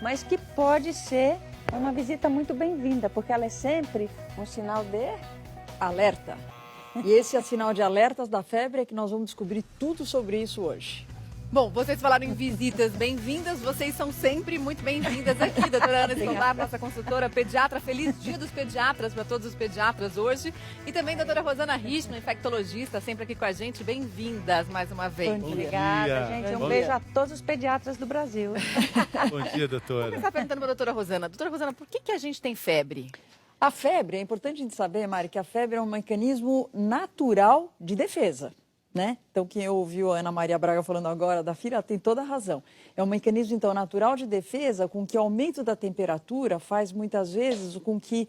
mas que pode ser uma visita muito bem-vinda, porque ela é sempre um sinal de alerta. E esse é o sinal de alertas da febre, é que nós vamos descobrir tudo sobre isso hoje. Bom, vocês falaram em visitas bem-vindas, vocês são sempre muito bem-vindas aqui, doutora Ana Escobar, nossa consultora pediatra. Feliz Dia dos Pediatras para todos os pediatras hoje. E também doutora Rosana Richman, infectologista, sempre aqui com a gente. Bem-vindas mais uma vez. Obrigada, gente. Um beijo a todos os pediatras do Brasil. Bom dia, doutora. Vou começar perguntando para a doutora Rosana. Doutora Rosana, por que a gente tem febre? A febre, é importante a gente saber, Mari, que a febre é um mecanismo natural de defesa, né? Então, quem ouviu a Ana Maria Braga falando agora da filha tem toda a razão. É um mecanismo, então, natural de defesa com que o aumento da temperatura faz, muitas vezes, com que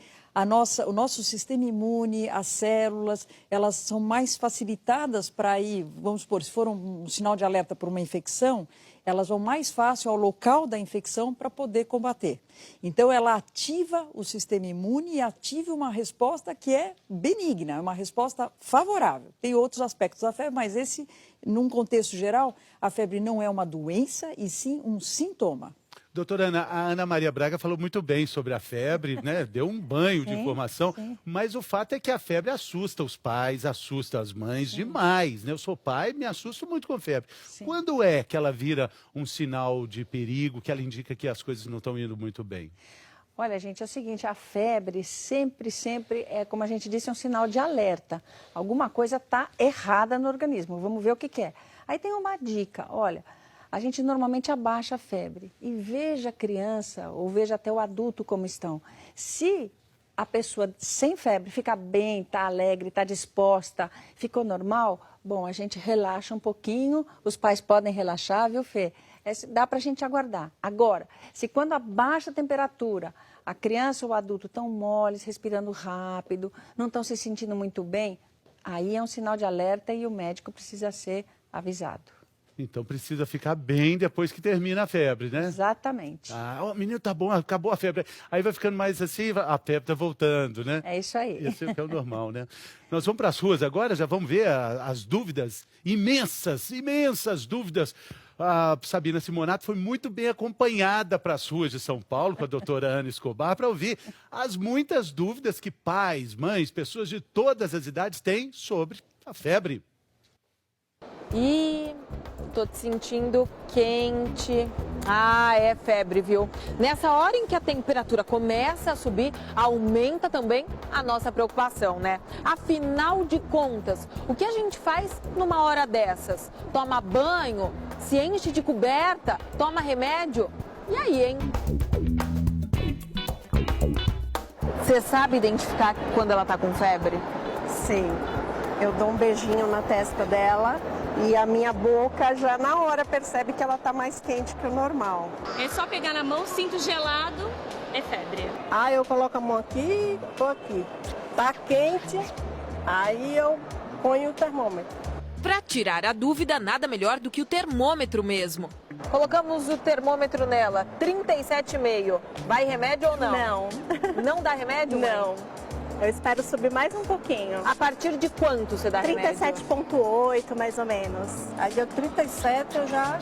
o nosso sistema imune, as células, elas são mais facilitadas para ir, vamos supor, se for um sinal de alerta por uma infecção, elas vão mais fácil ao local da infecção para poder combater. Então, ela ativa o sistema imune e ativa uma resposta que é benigna, uma resposta favorável. Tem outros aspectos da febre, mas esse, num contexto geral, a febre não é uma doença e sim um sintoma. Doutora Ana, a Ana Maria Braga falou muito bem sobre a febre, né? Deu um banho de informação, mas o fato é que a febre assusta os pais, assusta as mães demais, né? Eu sou pai, me assusto muito com febre. Quando é que ela vira um sinal de perigo, que ela indica que as coisas não estão indo muito bem? Olha, gente, é o seguinte, a febre sempre é, como a gente disse, um sinal de alerta. Alguma coisa está errada no organismo, vamos ver o que é. Aí tem uma dica, olha, a gente normalmente abaixa a febre e veja a criança ou veja até o adulto como estão. Se a pessoa sem febre fica bem, está alegre, está disposta, ficou normal, bom, a gente relaxa um pouquinho, os pais podem relaxar, viu, Fê? Dá para a gente aguardar. Agora, se quando abaixa a temperatura, a criança ou o adulto estão moles, respirando rápido, não estão se sentindo muito bem, aí é um sinal de alerta e o médico precisa ser avisado. Então precisa ficar bem depois que termina a febre, né? Exatamente. Ah, o menino tá bom, acabou a febre. Aí vai ficando mais assim, a febre tá voltando, né? É isso aí. Isso é o que é o normal, né? Nós vamos para as ruas agora, já vamos ver as dúvidas, imensas dúvidas. A Sabina Simonato foi muito bem acompanhada para as ruas de São Paulo, com a doutora Ana Escobar, para ouvir as muitas dúvidas que pais, mães, pessoas de todas as idades têm sobre a febre. Ih, tô te sentindo quente. Ah, é febre, viu? Nessa hora em que a temperatura começa a subir, aumenta também a nossa preocupação, né? Afinal de contas, o que a gente faz numa hora dessas? Toma banho, se enche de coberta, toma remédio? E aí, hein? Você sabe identificar quando ela tá com febre? Sim, eu dou um beijinho na testa dela e a minha boca já na hora percebe que ela tá mais quente que o normal. É só pegar na mão, sinto gelado, é febre. Ah, eu coloco a mão aqui, tô aqui. Tá quente, aí eu ponho o termômetro. Para tirar a dúvida, nada melhor do que o termômetro mesmo. Colocamos o termômetro nela, 37,5. Vai remédio ou não? Não. Não dá remédio, mãe? Não. Eu espero subir mais um pouquinho. A partir de quanto você dá remédio? 37,8 mais ou menos. Aí deu 37, eu já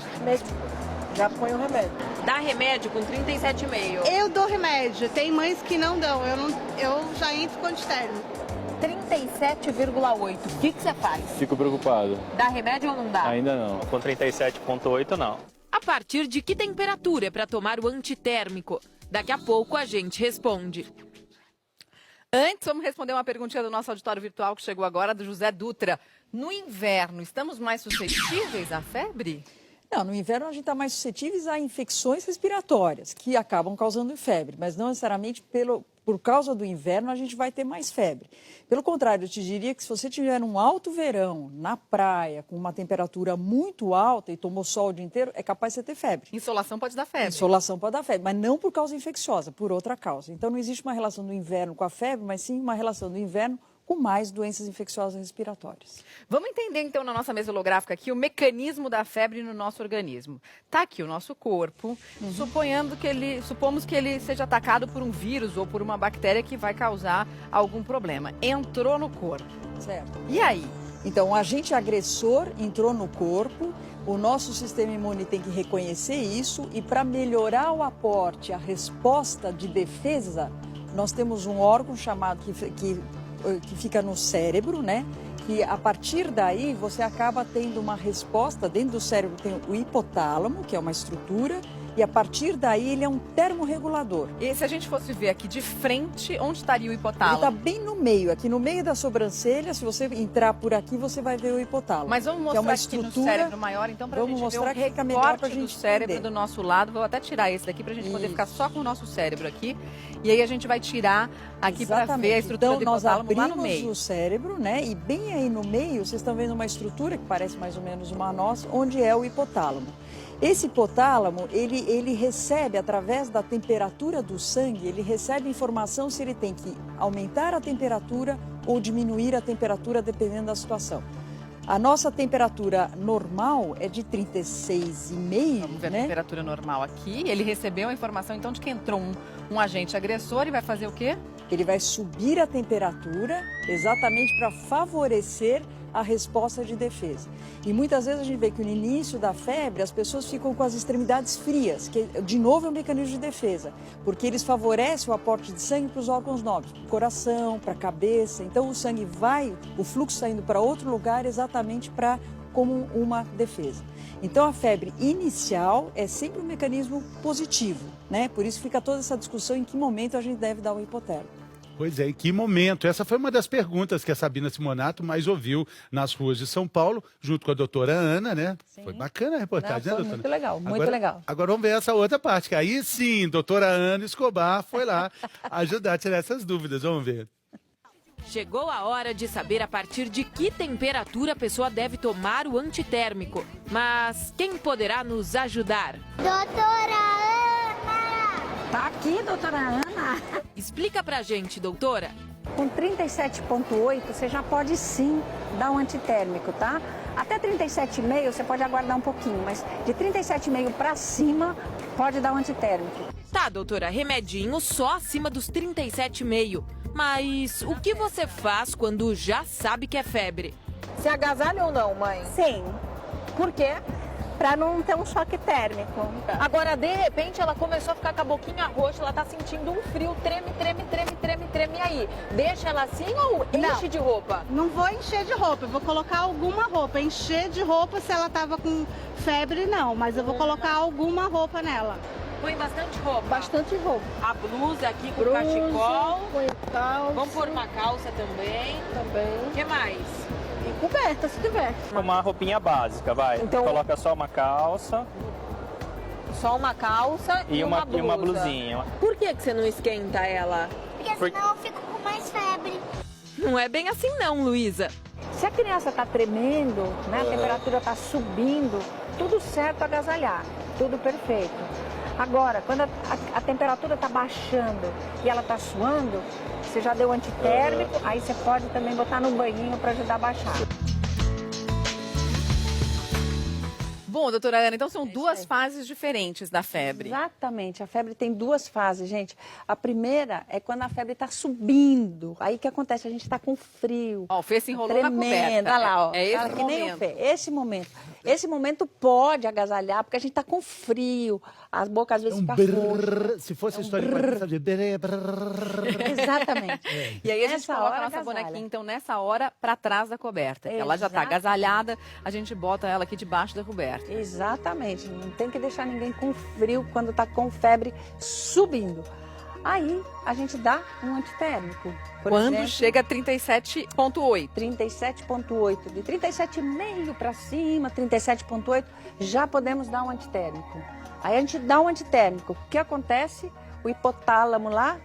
ponho o remédio. Dá remédio com 37,5. Eu dou remédio, tem mães que não dão, eu já entro com antitérmico. 37,8. O que você faz? Fico preocupado. Dá remédio ou não dá? Ainda não. Com 37,8 não. A partir de que temperatura é para tomar o antitérmico? Daqui a pouco a gente responde. Antes, vamos responder uma perguntinha do nosso auditório virtual que chegou agora, do José Dutra. No inverno, estamos mais suscetíveis à febre? Não, no inverno a gente está mais suscetíveis a infecções respiratórias, que acabam causando febre, mas não necessariamente por causa do inverno a gente vai ter mais febre. Pelo contrário, eu te diria que se você tiver um alto verão, na praia, com uma temperatura muito alta e tomou sol o dia inteiro, é capaz de você ter febre. Insolação pode dar febre. Insolação pode dar febre, mas não por causa infecciosa, por outra causa. Então não existe uma relação do inverno com a febre, mas sim uma relação do inverno com mais doenças infecciosas respiratórias. Vamos entender, então, na nossa mesa holográfica aqui, o mecanismo da febre no nosso organismo. Está aqui o nosso corpo, supomos que ele seja atacado por um vírus ou por uma bactéria que vai causar algum problema. Entrou no corpo. Certo. E aí? Então, o agente agressor entrou no corpo, o nosso sistema imune tem que reconhecer isso e para melhorar o aporte, a resposta de defesa, nós temos um órgão chamado que fica no cérebro, né? E a partir daí você acaba tendo uma resposta, dentro do cérebro tem o hipotálamo, que é uma estrutura, e a partir daí ele é um termorregulador. E se a gente fosse ver aqui de frente, onde estaria o Ele hipotálamo? está bem no meio, aqui no meio da sobrancelha, se você entrar por aqui você vai ver o hipotálamo. Mas vamos que mostrar é uma aqui no estrutura, cérebro maior, então, para a vamos gente mostrar ver o que fica melhor pra recorte gente do cérebro entender. do nosso lado. Vou até tirar esse daqui para a gente poder Isso. ficar só com o nosso cérebro aqui. E aí a gente vai tirar aqui para ver a Exatamente. estrutura Então, do nós hipotálamo lá no abrimos meio. o cérebro, né? E bem aí no meio, vocês estão vendo uma estrutura que parece mais ou menos uma nossa, onde é o hipotálamo. Esse hipotálamo, ele recebe, através da temperatura do sangue, ele recebe informação se ele tem que aumentar a temperatura ou diminuir a temperatura, dependendo da situação. A nossa temperatura normal é de 36,5, Vamos ver a né? temperatura normal aqui. Ele recebeu a informação, então, de que entrou um agente agressor e vai fazer o quê? Ele vai subir a temperatura exatamente para favorecer a resposta de defesa. E muitas vezes a gente vê que no início da febre as pessoas ficam com as extremidades frias, que de novo é um mecanismo de defesa, porque eles favorecem o aporte de sangue para os órgãos nobres, para o coração, para a cabeça. Então o sangue vai, o fluxo está indo para outro lugar exatamente como uma defesa. Então a febre inicial é sempre um mecanismo positivo, né? Por isso fica toda essa discussão em que momento a gente deve dar o hipotérmico. Pois é, em que momento? Essa foi uma das perguntas que a Sabina Simonato mais ouviu nas ruas de São Paulo, junto com a doutora Ana, né? Sim. Foi bacana a reportagem, Não, foi né, doutora? muito legal, muito Agora- legal. Agora vamos ver essa outra parte, que aí sim, doutora Ana Escobar foi lá ajudar a tirar essas dúvidas. Vamos ver. Chegou a hora de saber a partir de que temperatura a pessoa deve tomar o antitérmico. Mas quem poderá nos ajudar? Tá aqui, doutora Ana. Explica pra gente, doutora. Com 37,8 você já pode sim dar um antitérmico, tá? Até 37,5 você pode aguardar um pouquinho, mas de 37,5 para cima pode dar um antitérmico. Tá, doutora, remedinho só acima dos 37,5. Mas o que você faz quando já sabe que é febre? Se agasalha ou não, mãe? Sim, Por quê? para não ter um choque térmico. Agora, de repente, ela começou a ficar com a boquinha roxa, ela tá sentindo um frio, treme. E aí? Deixa ela assim ou enche de roupa? Não vou encher de roupa, eu vou colocar alguma roupa. Encher de roupa se ela tava com febre, não, mas eu vou colocar alguma roupa nela. Põe bastante roupa. Bastante roupa. A blusa aqui com cachecol. Põe calça. Vamos pôr uma calça também. Também. O que mais? E coberta, se tiver. Uma roupinha básica, vai. Então- Coloca só uma calça Só uma calça e uma blusa. e uma blusinha. Por que você não esquenta ela? Porque senão eu fico com mais febre. Não é bem assim não, Luísa. Se a criança está tremendo, né, a temperatura está subindo, tudo certo agasalhar, tudo perfeito. Agora, quando a temperatura está baixando e ela está suando, você já deu antitérmico, aí você pode também botar no banhinho para ajudar a baixar. Bom, doutora Ana, então são duas fases diferentes da febre. Exatamente, a febre tem duas fases, gente. A primeira é quando a febre está subindo. Aí o que acontece? A gente está com frio. Ó, o Fê se enrolou na Tremendo, coberta. olha lá, ó. É esse Fala que nem o momento. Fê. Esse momento. Esse momento pode agasalhar, porque a gente está com frio. As bocas às É vezes um ficam roxas. brrr, se fosse a história de quadrinho, sabe? Exatamente. E aí a gente Nessa coloca a hora nossa agasalha. bonequinha, então, nessa hora, para trás da coberta. Que ela já tá Exatamente. agasalhada, a gente bota ela aqui debaixo da coberta. Exatamente. Não tem que deixar ninguém com frio quando está com febre subindo. Aí a gente dá um antitérmico. Por Quando exemplo, chega a 37,8. 37,8. De 37,5 para cima, 37,8, já podemos dar um antitérmico. Aí a gente dá um antitérmico. O que acontece? O hipotálamo lá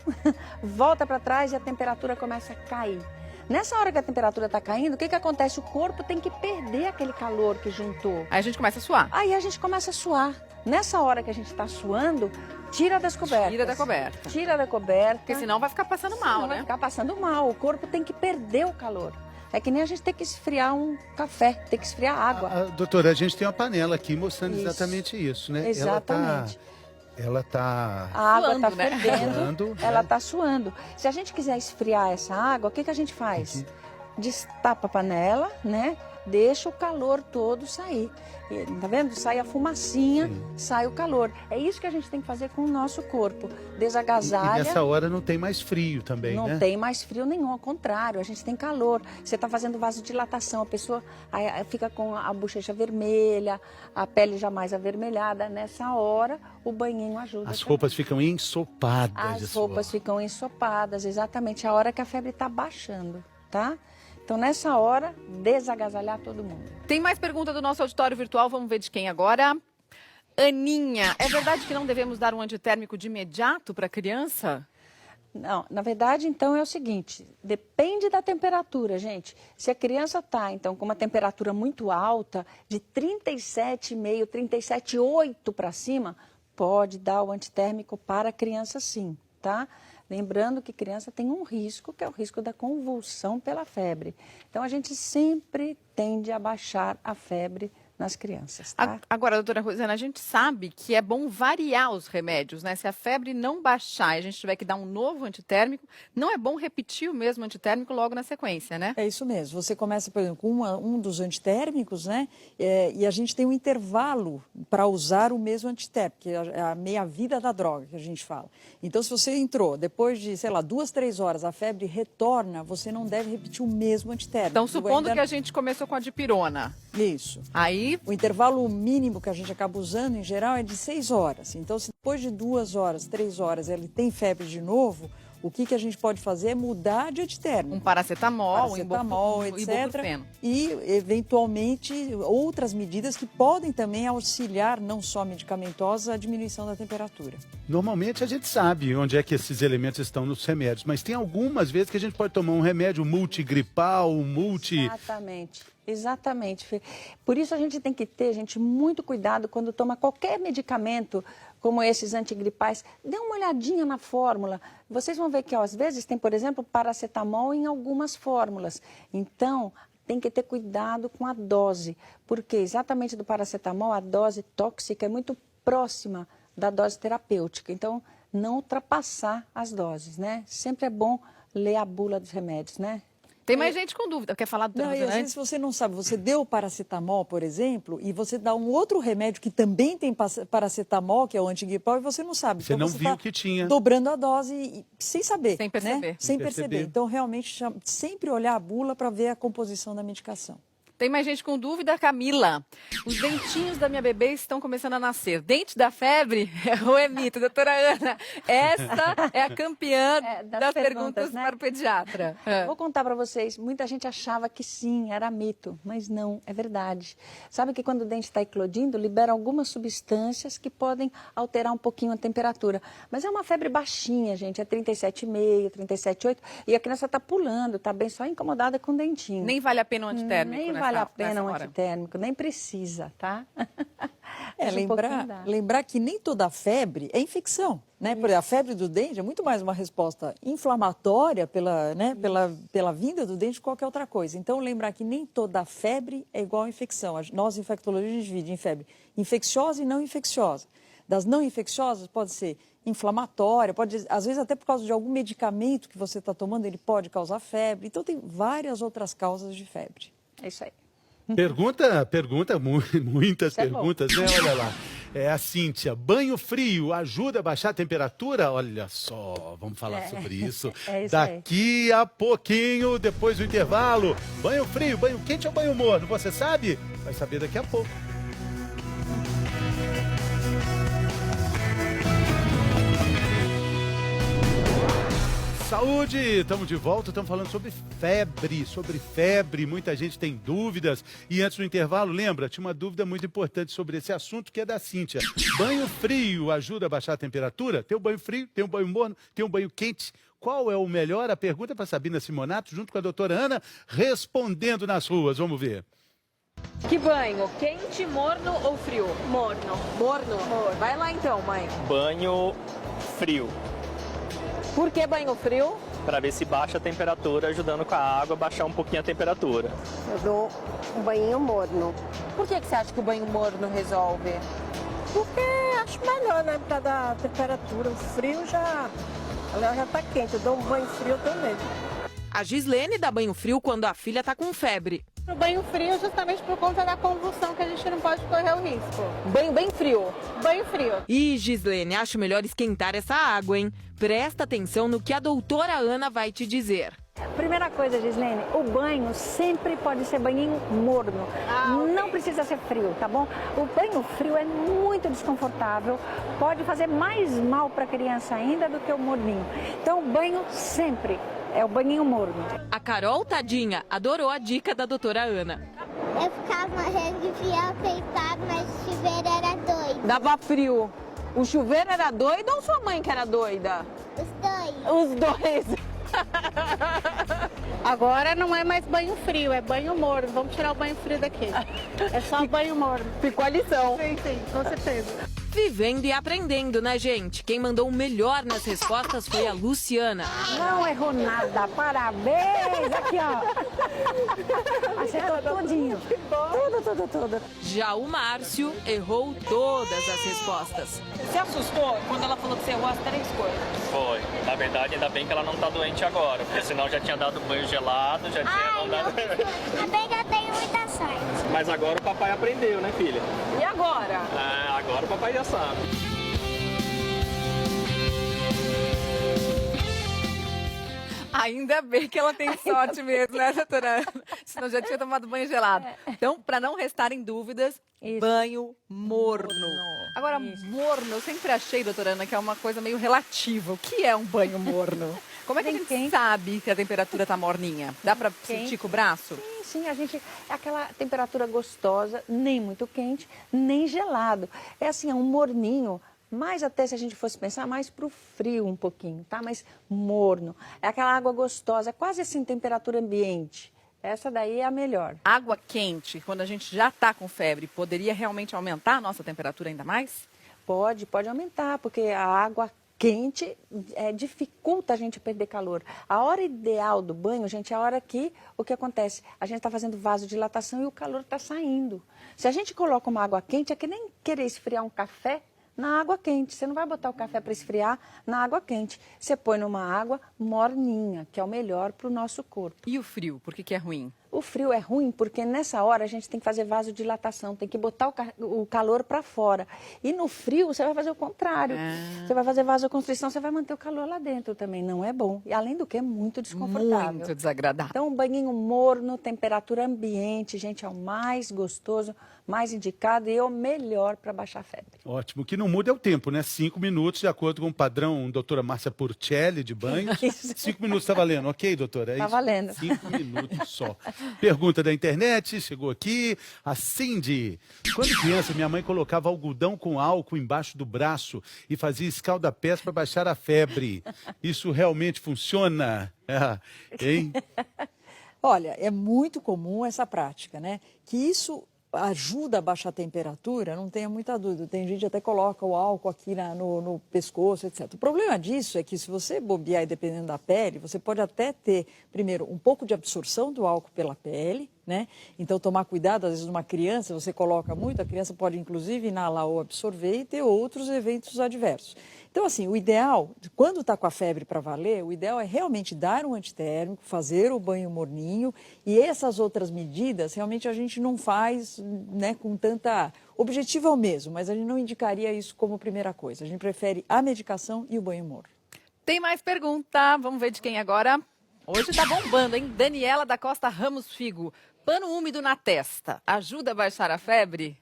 volta para trás e a temperatura começa a cair. Nessa hora que a temperatura está caindo, o que acontece? O corpo tem que perder aquele calor que juntou. Aí a gente começa a suar. Aí a gente começa a suar. Nessa hora que a gente está suando, tira das cobertas. Tira da coberta. Tira da coberta. Porque senão vai ficar passando mal, Senão né? Vai ficar passando mal. O corpo tem que perder o calor. É que nem a gente tem que esfriar um café, tem que esfriar água. Doutora, a gente tem uma panela aqui mostrando Isso. exatamente isso, né? Exatamente. Ela tá A água está Suando, né? fervendo, suando, ela né? está suando. Se a gente quiser esfriar essa água, o que a gente faz? destapa a panela, né? Deixa o calor todo sair. Tá vendo? Sai a fumacinha, sai o calor. É isso que a gente tem que fazer com o nosso corpo. Desagasalha. E nessa hora não tem mais frio também, né? Não tem mais frio nenhum, ao contrário, a gente tem calor. Você está fazendo vasodilatação, a pessoa aí fica com a bochecha vermelha, a pele já mais avermelhada. Nessa hora, o banhinho ajuda. As roupas ficam ensopadas. As roupas ficam ensopadas, exatamente a hora que a febre está baixando, tá? Então, nessa hora, desagasalhar todo mundo. Tem mais pergunta do nosso auditório virtual, vamos ver de quem agora. Aninha, é verdade que não devemos dar um antitérmico de imediato para a criança? Não, na verdade, então, é o seguinte, depende da temperatura, gente. Se a criança está, então, com uma temperatura muito alta, de 37,5, 37,8 para cima, pode dar o antitérmico para a criança sim, tá? Lembrando que criança tem um risco, que é o risco da convulsão pela febre. Então, a gente sempre tende a baixar a febre nas crianças, tá? Agora, doutora Rosana, a gente sabe que é bom variar os remédios, né? Se a febre não baixar e a gente tiver que dar um novo antitérmico, não é bom repetir o mesmo antitérmico logo na sequência, né? É isso mesmo. Você começa, por exemplo, com um dos antitérmicos, né? E a gente tem um intervalo para usar o mesmo antitérmico, que é a meia-vida da droga, que a gente fala. Então, se você entrou, depois de, sei lá, 2, 3 horas, a febre retorna, você não deve repetir o mesmo antitérmico. Então, supondo que a gente começou com a dipirona. Isso. Aí, o intervalo mínimo que a gente acaba usando, em geral, é de 6 horas. Então, se depois de 2 horas, 3 horas, ele tem febre de novo, o que a gente pode fazer é mudar de antitérmico. Um paracetamol, etc. E, eventualmente, outras medidas que podem também auxiliar, não só medicamentosa, a diminuição da temperatura. Normalmente a gente sabe onde é que esses elementos estão nos remédios, mas tem algumas vezes que a gente pode tomar um remédio multigripal, Exatamente, Fê. Por isso a gente tem que ter, gente, muito cuidado quando toma qualquer medicamento, como esses antigripais. Dê uma olhadinha na fórmula. Vocês vão ver que, ó, às vezes, tem, por exemplo, paracetamol em algumas fórmulas. Então, tem que ter cuidado com a dose, porque exatamente do paracetamol, a dose tóxica é muito próxima da dose terapêutica. Então, não ultrapassar as doses, né? Sempre é bom ler a bula dos remédios, né? Tem mais gente com dúvida. Quer falar do Não, e às vezes você não sabe, você deu paracetamol, por exemplo, e você dá um outro remédio que também tem paracetamol, que é o antigripal, e você não sabe. Você então, não viu que tinha. Dobrando a dose sem saber. Sem perceber. Né? Sem perceber. Então, realmente, sempre olhar a bula para ver a composição da medicação. Tem mais gente com dúvida, Camila. Os dentinhos da minha bebê estão começando a nascer. Dente da febre? Ou é mito? Doutora Ana, esta é a campeã das perguntas, né? Para o pediatra. Vou contar para vocês, muita gente achava que sim, era mito, mas não, é verdade. Sabe que quando o dente está eclodindo, libera algumas substâncias que podem alterar um pouquinho a temperatura. Mas é uma febre baixinha, gente, é 37,5, 37,8, e a criança está pulando, está bem só incomodada com o dentinho. Nem vale a pena um antitérmico, Nem vale a pena um antitérmico, nem precisa, tá? Lembrar que nem toda febre é infecção, né? Por exemplo, a febre do dente é muito mais uma resposta inflamatória pela vinda do dente que qualquer outra coisa. Então, lembrar que nem toda febre é igual a infecção. Nós, infectologistas, dividimos em febre infecciosa e não infecciosa. Das não infecciosas pode ser inflamatória, pode, às vezes até por causa de algum medicamento que você está tomando, ele pode causar febre. Então, tem várias outras causas de febre. É isso aí. Muitas perguntas, né? Olha lá. É a Cíntia. Banho frio ajuda a baixar a temperatura? Olha só, vamos falar sobre isso daqui a pouquinho, depois do intervalo. Banho frio, banho quente ou banho morno? Você sabe? Vai saber daqui a pouco. Saúde! Estamos de volta, estamos falando sobre febre, muita gente tem dúvidas. E antes do intervalo, lembra, tinha uma dúvida muito importante sobre esse assunto, que é da Cíntia. Banho frio ajuda a baixar a temperatura? Tem um banho frio, tem um banho morno, tem um banho quente. Qual é o melhor? A pergunta é para Sabina Simonato, junto com a doutora Ana, respondendo nas ruas. Vamos ver. Que banho? Quente, morno ou frio? Morno. Morno? Vai lá então, mãe. Banho frio. Por que banho frio? Para ver se baixa a temperatura, ajudando com a água a baixar um pouquinho a temperatura. Eu dou um banho morno. Por que você acha que o banho morno resolve? Porque acho melhor, né? Para dar a temperatura. O frio ela já tá quente. Eu dou um banho frio também. A Gislene dá banho frio quando a filha tá com febre. O banho frio justamente por conta da convulsão, que a gente não pode correr o risco. Banho bem frio. Banho frio. E Gislene, acho melhor esquentar essa água, hein? Presta atenção no que a doutora Ana vai te dizer. Primeira coisa, Gislene, o banho sempre pode ser banhinho morno. Não precisa ser frio, tá bom? O banho frio é muito desconfortável, pode fazer mais mal para a criança ainda do que o morninho. Então, o banho sempre é o banhinho morno. A Carol, tadinha, adorou a dica da doutora Ana. Eu ficava morrendo de frio deitado, mas o chuveiro era doido. Dava frio. O chuveiro era doido ou sua mãe que era doida? Os dois. Os dois. Agora não é mais banho frio, é banho morno. Vamos tirar o banho frio daqui. É só banho morno. Ficou a lição. Sim, com certeza. Vivendo e aprendendo, né, gente? Quem mandou o melhor nas respostas foi a Luciana. Não errou nada, parabéns! Aqui, ó. Acertou tudinho. Tudo. Já o Márcio errou todas as respostas. Você assustou quando ela falou que você errou as 3 coisas? Foi. Na verdade, ainda bem que ela não tá doente agora, porque senão já tinha dado banho gelado, já tinha mandado... Ainda bem que eu tenho muita sorte. Mas agora o papai aprendeu, né, filha? E agora? Agora o papai já sabe. Ainda bem que ela tem sorte mesmo, né, doutora Ana? Senão já tinha tomado banho gelado. Então, para não restarem dúvidas, banho morno. Agora, morno, eu sempre achei, doutora Ana, que é uma coisa meio relativa. O que é um banho morno? Como é que a gente sabe que a temperatura tá morninha? Dá para sentir com o braço? Sim, é aquela temperatura gostosa, nem muito quente, nem gelado. É assim, é um morninho, mais até se a gente fosse pensar, mais para o frio um pouquinho, tá? Mas morno. É aquela água gostosa, quase assim, temperatura ambiente. Essa daí é a melhor. Água quente, quando a gente já está com febre, poderia realmente aumentar a nossa temperatura ainda mais? Pode aumentar, porque a água quente dificulta a gente perder calor. A hora ideal do banho, gente, é a hora que, o que acontece? A gente está fazendo vasodilatação e o calor está saindo. Se a gente coloca uma água quente, é que nem querer esfriar um café na água quente. Você não vai botar o café para esfriar na água quente. Você põe numa água morninha, que é o melhor para o nosso corpo. E o frio, por que é ruim? O frio é ruim porque nessa hora a gente tem que fazer vasodilatação, tem que botar o calor para fora. E no frio você vai fazer o contrário. Você vai fazer vasoconstrição, você vai manter o calor lá dentro também. Não é bom. E além do que é muito desconfortável. Muito desagradável. Então, um banhinho morno, temperatura ambiente, gente, é o mais gostoso, mais indicado e é o melhor para baixar a febre. Ótimo. O que não muda é o tempo, né? 5 minutos, de acordo com o padrão doutora Márcia Porcelli de banho. 5 minutos está valendo, ok, doutora? Está valendo. 5 minutos só. Pergunta da internet, chegou aqui, a Cindy. Quando criança, minha mãe colocava algodão com álcool embaixo do braço e fazia escalda-pés para baixar a febre. Isso realmente funciona? Hein? Olha, é muito comum essa prática, né? Que isso ajuda a baixar a temperatura, não tenha muita dúvida. Tem gente que até coloca o álcool aqui no pescoço, etc. O problema disso é que se você bobear e dependendo da pele, você pode até ter, primeiro, um pouco de absorção do álcool pela pele, né? Então, tomar cuidado, às vezes, numa criança, você coloca muito, a criança pode, inclusive, inalar ou absorver e ter outros eventos adversos. Então, assim, o ideal, quando está com a febre para valer, o ideal é realmente dar um antitérmico, fazer o banho morninho e essas outras medidas, realmente a gente não faz, né, com tanta... O objetivo é o mesmo, mas a gente não indicaria isso como primeira coisa. A gente prefere a medicação e o banho morno. Tem mais pergunta, vamos ver de quem agora. Hoje tá bombando, hein? Daniela da Costa Ramos Figo. Pano úmido na testa, ajuda a baixar a febre?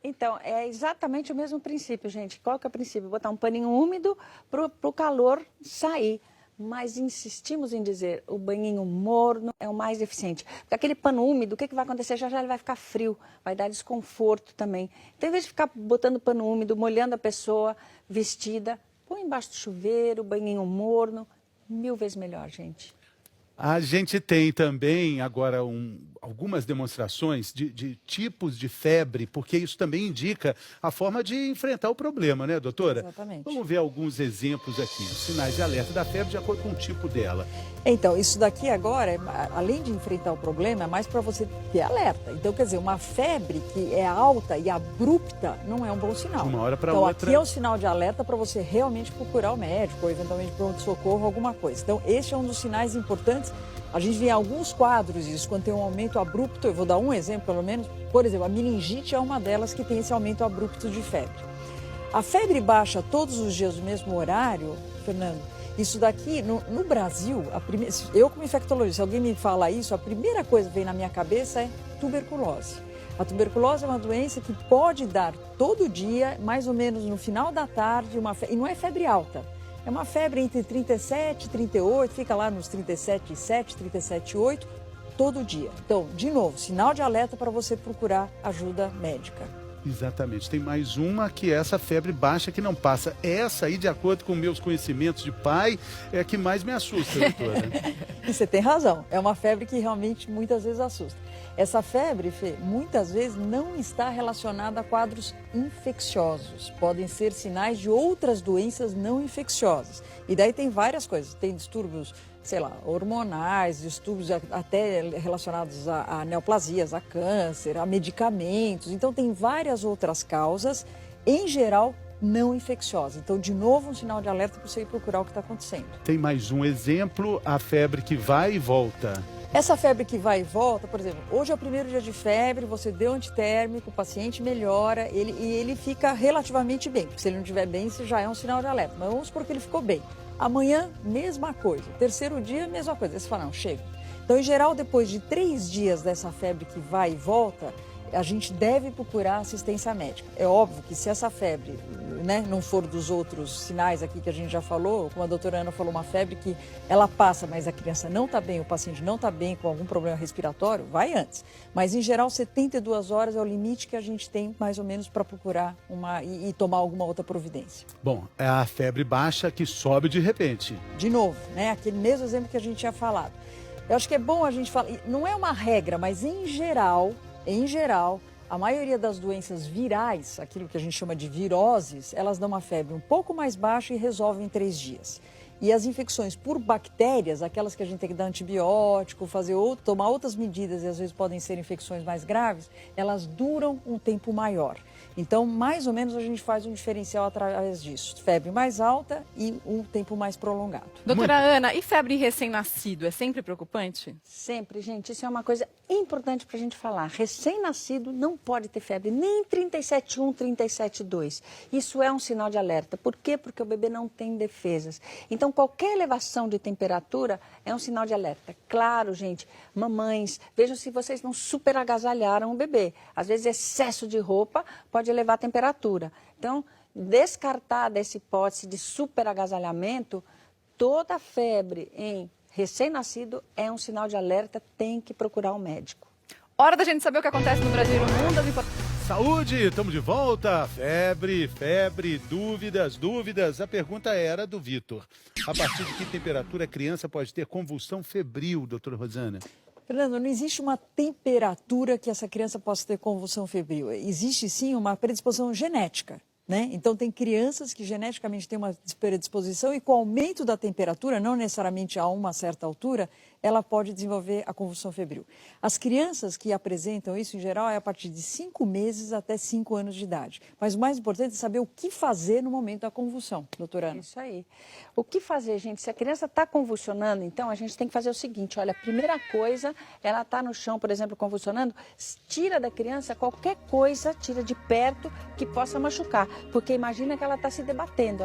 Então, é exatamente o mesmo princípio, gente. Qual que é o princípio? Botar um paninho úmido para o calor sair. Mas insistimos em dizer, o banhinho morno é o mais eficiente. Porque aquele pano úmido, o que vai acontecer? Já ele vai ficar frio, vai dar desconforto também. Então, em vez de ficar botando pano úmido, molhando a pessoa vestida, põe embaixo do chuveiro, banhinho morno, 1000 vezes melhor, gente. A gente tem também agora algumas demonstrações de tipos de febre, porque isso também indica a forma de enfrentar o problema, né, doutora? Exatamente. Vamos ver alguns exemplos aqui. Sinais de alerta da febre de acordo com o tipo dela. Então, isso daqui agora, além de enfrentar o problema, é mais para você ter alerta. Então, quer dizer, uma febre que é alta e abrupta não é um bom sinal. De uma hora para então, outra. Aqui é um sinal de alerta para você realmente procurar o médico ou eventualmente pronto-socorro, alguma coisa. Então, esse é um dos sinais importantes A gente vê em alguns quadros isso, quando tem um aumento abrupto, eu vou dar um exemplo pelo menos, por exemplo, a meningite é uma delas que tem esse aumento abrupto de febre. A febre baixa todos os dias no mesmo horário, Fernando, isso daqui, no Brasil, eu como infectologista, se alguém me fala isso, a primeira coisa que vem na minha cabeça é tuberculose. A tuberculose é uma doença que pode dar todo dia, mais ou menos no final da tarde, e não é febre alta. É uma febre entre 37 e 38, fica lá nos 37,7, 37,8, todo dia. Então, de novo, sinal de alerta para você procurar ajuda médica. Exatamente. Tem mais uma que é essa febre baixa que não passa. Essa aí, de acordo com meus conhecimentos de pai, é a que mais me assusta, doutora. E você tem razão. É uma febre que realmente muitas vezes assusta. Essa febre, Fê, muitas vezes não está relacionada a quadros infecciosos. Podem ser sinais de outras doenças não infecciosas. E daí tem várias coisas. Tem distúrbios, sei lá, hormonais, distúrbios até relacionados a neoplasias, a câncer, a medicamentos. Então, tem várias outras causas, em geral, não infecciosas. Então, de novo, um sinal de alerta para você ir procurar o que está acontecendo. Tem mais um exemplo, a febre que vai e volta. Essa febre que vai e volta, por exemplo, hoje é o primeiro dia de febre, você deu antitérmico, o paciente melhora e ele fica relativamente bem. Porque se ele não estiver bem, isso já é um sinal de alerta. Mas vamos supor que ele ficou bem. Amanhã, mesma coisa. Terceiro dia, mesma coisa. Aí você fala, não, chega. Então, em geral, depois de 3 dias dessa febre que vai e volta, a gente deve procurar assistência médica. É óbvio que se essa febre, né, não for dos outros sinais aqui que a gente já falou, como a doutora Ana falou, uma febre que ela passa, mas a criança não está bem, o paciente não está bem com algum problema respiratório, vai antes. Mas, em geral, 72 horas é o limite que a gente tem, mais ou menos, para procurar e tomar alguma outra providência. Bom, é a febre baixa que sobe de repente. De novo, né, aquele mesmo exemplo que a gente tinha falado. Eu acho que é bom a gente falar, não é uma regra, mas em geral, a maioria das doenças virais, aquilo que a gente chama de viroses, elas dão uma febre um pouco mais baixa e resolvem em 3 dias. E as infecções por bactérias, aquelas que a gente tem que dar antibiótico, tomar outras medidas e às vezes podem ser infecções mais graves, elas duram um tempo maior. Então, mais ou menos, a gente faz um diferencial através disso. Febre mais alta e um tempo mais prolongado. Doutora Ana, e febre recém-nascido? É sempre preocupante? Sempre, gente. Isso é uma coisa importante para a gente falar. Recém-nascido não pode ter febre nem 37,1, 37,2. Isso é um sinal de alerta. Por quê? Porque o bebê não tem defesas. Então, qualquer elevação de temperatura é um sinal de alerta. Claro, gente, mamães, vejam se vocês não super agasalharam o bebê. Às vezes, excesso de roupa pode elevar a temperatura. Então, descartar dessa hipótese de super agasalhamento, toda febre em recém-nascido é um sinal de alerta, tem que procurar um médico. Hora da gente saber o que acontece no Brasil e no mundo. Saúde, estamos de volta. Febre, dúvidas. A pergunta era do Vitor. A partir de que temperatura a criança pode ter convulsão febril, doutora Rosana? Fernando, não existe uma temperatura que essa criança possa ter convulsão febril. Existe, sim, uma predisposição genética, né? Então, tem crianças que geneticamente têm uma predisposição e com o aumento da temperatura, não necessariamente a uma certa altura, ela pode desenvolver a convulsão febril. As crianças que apresentam isso, em geral, é a partir de 5 meses até 5 anos de idade. Mas o mais importante é saber o que fazer no momento da convulsão, doutora Ana. Isso aí. O que fazer, gente? Se a criança está convulsionando, então a gente tem que fazer o seguinte, olha, a primeira coisa, ela está no chão, por exemplo, convulsionando, tira da criança qualquer coisa, tira de perto que possa machucar. Porque imagina que ela está se debatendo,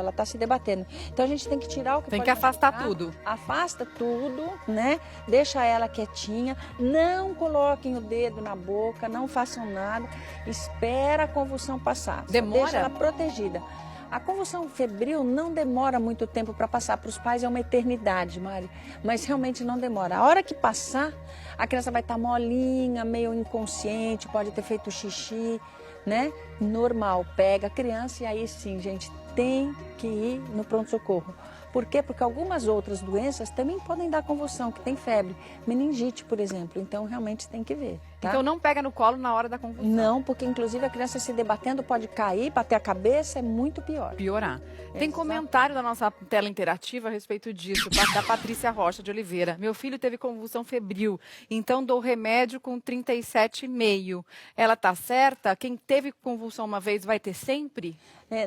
Então a gente tem que tirar o que tem pode que afastar machucar, tudo. Afasta tudo, né? Deixa ela quietinha, não coloquem o dedo na boca, não façam nada, espera a convulsão passar. Demora? Deixa ela protegida. A convulsão febril não demora muito tempo para passar. Para os pais é uma eternidade, Mari. Mas realmente não demora. A hora que passar, a criança vai estar molinha, meio inconsciente, pode ter feito xixi, né? Normal. Pega a criança e aí sim, gente, tem que ir no pronto-socorro. Por quê? Porque algumas outras doenças também podem dar convulsão, que tem febre. Meningite, por exemplo. Então, realmente tem que ver. Tá? Então não pega no colo na hora da convulsão. Não, porque inclusive a criança se debatendo pode cair, bater a cabeça, é muito pior. Piorar. Tem Exato. comentário da nossa tela interativa a respeito disso, da Patrícia Rocha de Oliveira. Meu filho teve convulsão febril, então dou remédio com 37,5. Ela tá certa? Quem teve convulsão uma vez vai ter sempre?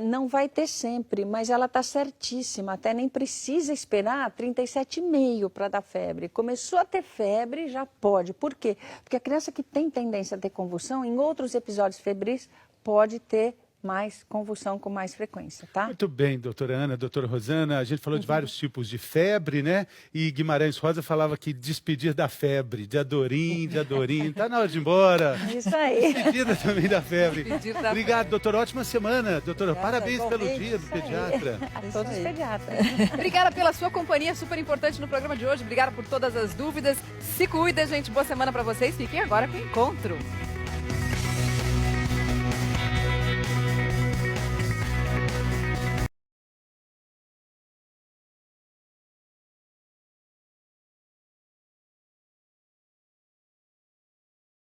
Não vai ter sempre, mas ela está certíssima, até nem precisa esperar 37,5 para dar febre. Começou a ter febre, já pode. Por quê? Porque a criança que tem tendência a ter convulsão, em outros episódios febris, pode ter mais convulsão com mais frequência, tá? Muito bem, doutora Ana, doutora Rosana. A gente falou de vários tipos de febre, né? E Guimarães Rosa falava que despedir da febre, de Adorim. Tá na hora de ir embora. Isso aí. Despedida também da febre. Despedir da Obrigado, doutora. Ótima semana. Doutora, Obrigada, parabéns pelo igualmente. dia do pediatra. A todos os pediatras. Obrigada pela sua companhia, super importante no programa de hoje. Obrigada por todas as dúvidas. Se cuida, gente. Boa semana para vocês. Fiquem agora com o Encontro.